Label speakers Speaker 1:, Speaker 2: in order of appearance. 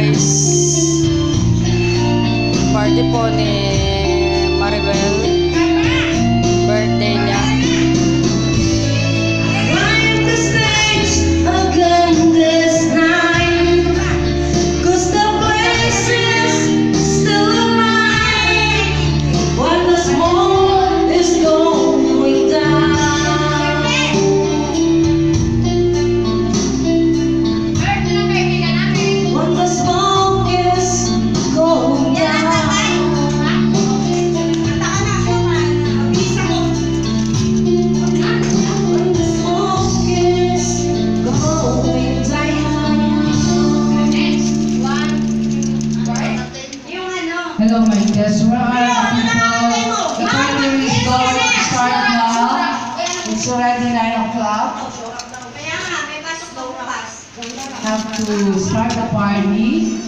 Speaker 1: guys. Party po ni Maribel. Birthday niya.
Speaker 2: Hello, my guests. Where are the people? The party is going to start now. It's already 9 o'clock. Have to start the party.